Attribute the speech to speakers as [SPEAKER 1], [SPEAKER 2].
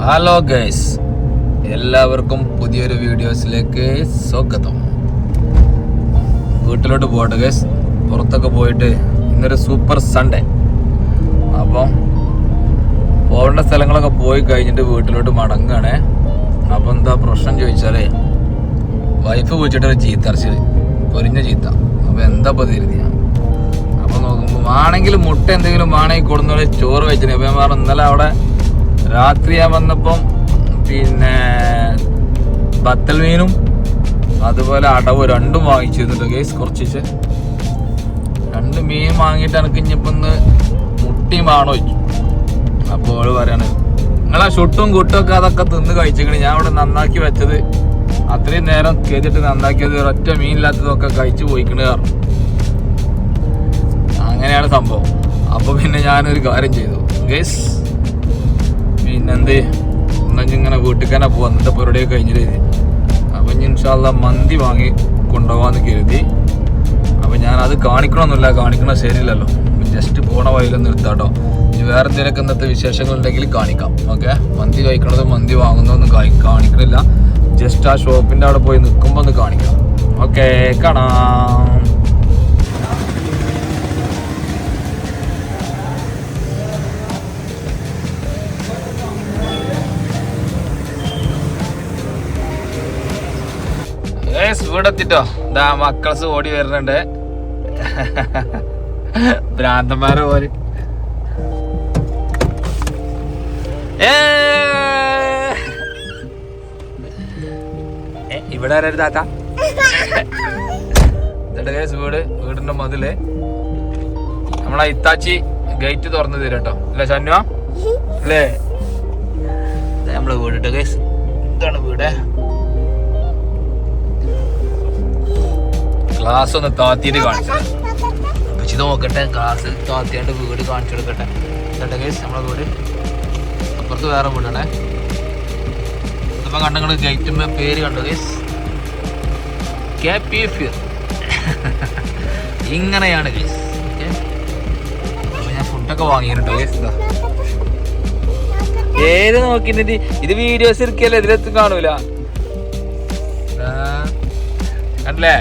[SPEAKER 1] Hello guys, എല്ലാവർക്കും പുതിയൊരു വീഡിയോസിലേക്ക് സ്വാഗതം. വീട്ടിലോട്ട് പോകട്ടെ ഗൈസ്. പുറത്തൊക്കെ പോയിട്ട് ഇന്നൊരു സൂപ്പർ സൺഡേ. അപ്പം പോകേണ്ട സ്ഥലങ്ങളൊക്കെ പോയി കഴിഞ്ഞിട്ട് വീട്ടിലോട്ട് മടങ്ങുകയാണേ. അപ്പം എന്താ പ്രശ്നം ചോദിച്ചാലേ, വൈഫ് വിളിച്ചിട്ടൊരു ചീത്ത അരച്ചത്, പൊരിഞ്ഞ ചീത്ത. അപ്പം എന്താ പതിരുതി ഞാൻ. അപ്പം നോക്കുമ്പോൾ ആണെങ്കിൽ മുട്ട എന്തെങ്കിലും വേണമെങ്കിൽ കൊടുന്നോളെ ചോറ് വെച്ചിന്. അപ്പം ഞാൻ പറഞ്ഞു ഇന്നലെ അവിടെ രാത്രി ഞാൻ വന്നപ്പം പിന്നെ ബത്തൽ മീനും അതുപോലെ അടവ് രണ്ടും വാങ്ങിച്ചിരുന്നുണ്ട് കേസ്. കുറച്ച് രണ്ട് മീൻ വാങ്ങിയിട്ട് എനിക്ക് ഇനിയിപ്പോൾ ഒന്ന് മുട്ടിയും വേണോ ചോദിച്ചു. അപ്പോൾ അവള് പറയാണ് നിങ്ങളാ ഷുട്ടും കുട്ടും ഒക്കെ അതൊക്കെ തിന്ന് കഴിച്ചിക്കണ്. ഞാൻ അവിടെ നന്നാക്കി വെച്ചത് അത്രയും നേരം കേട്ടിട്ട് നന്നാക്കിയത് ഒരൊറ്റ മീനില്ലാത്തതൊക്കെ കഴിച്ചു പോയിക്കണ് കാരണം. അങ്ങനെയാണ് സംഭവം. അപ്പോൾ പിന്നെ ഞാനൊരു കാര്യം ചെയ്തു ഗേസ്, പിന്നെന്ത് ഇങ്ങനെ വീട്ടിൽ തന്നെ പോവാം. എന്നിട്ട് പരിപാടിയൊക്കെ കഴിഞ്ഞിട്ട് അപ്പം ഇൻഷാ അല്ലാഹ് മന്തി വാങ്ങി കൊണ്ടുപോകാമെന്ന് കരുതി. അപ്പം ഞാനത് കാണിക്കണമെന്നില്ല, കാണിക്കണത് ശരിയില്ലല്ലോ. ജസ്റ്റ് പോണ വഴിയിലൊന്നും നിർത്താട്ടോ. ഇനി വേറെ എന്തെങ്കിലുമൊക്കെ ഇന്നത്തെ വിശേഷങ്ങളുണ്ടെങ്കിൽ കാണിക്കാം. ഓക്കെ, മന്തി കഴിക്കണതും മന്തി വാങ്ങുന്നതൊന്നും കാണിക്കണില്ല. ജസ്റ്റ് ആ ഷോപ്പിൻ്റെ അവിടെ പോയി നിൽക്കുമ്പോൾ ഒന്ന് കാണിക്കാം. ഓക്കെ, കാണാം. വീടെത്തിട്ടോ. ഇതാ മക്കൾസ് ഓടി വരുന്നുണ്ട്, ഭ്രാന്തന്മാരെ പോലെ. ഇവിടെ ആരാ താത്ത? വീടിന്റെ മതില് നമ്മളെ ഇത്താച്ചി ഗേറ്റ് തുറന്നു തരും കേട്ടോ. അല്ലേ ഷന്വ? അല്ലേ നമ്മളെ വീട് കേസ്. ഇതാണ് വീട്. ഗ്ലാസ് ഒന്ന് താത്തിയിട്ട് കാണിച്ചത്. ഇത് നോക്കട്ടെ, ഗ്ലാസ് താത്തിയാണ്ട് വീട് കാണിച്ചു കൊടുക്കട്ടെ. ഇതട്ടെ കേസ് നമ്മളെ വീട്. അപ്പുറത്ത് വേറെ വീടാണേ. ഇതിപ്പോ കണ്ടങ്ങള് ഗേറ്റിന്റെ പേര് കണ്ടു കേസ്, ഇങ്ങനെയാണ് കേസ്. അപ്പൊ ഞാൻ ഫുഡൊക്കെ വാങ്ങിട്ടോ കേസ്. ഏത് നോക്കിട്ട് ഇത് വീഡിയോസ് എടുക്കല്ലേ, ഇതിലെത്തും കാണൂല കണ്ടല്ലേ.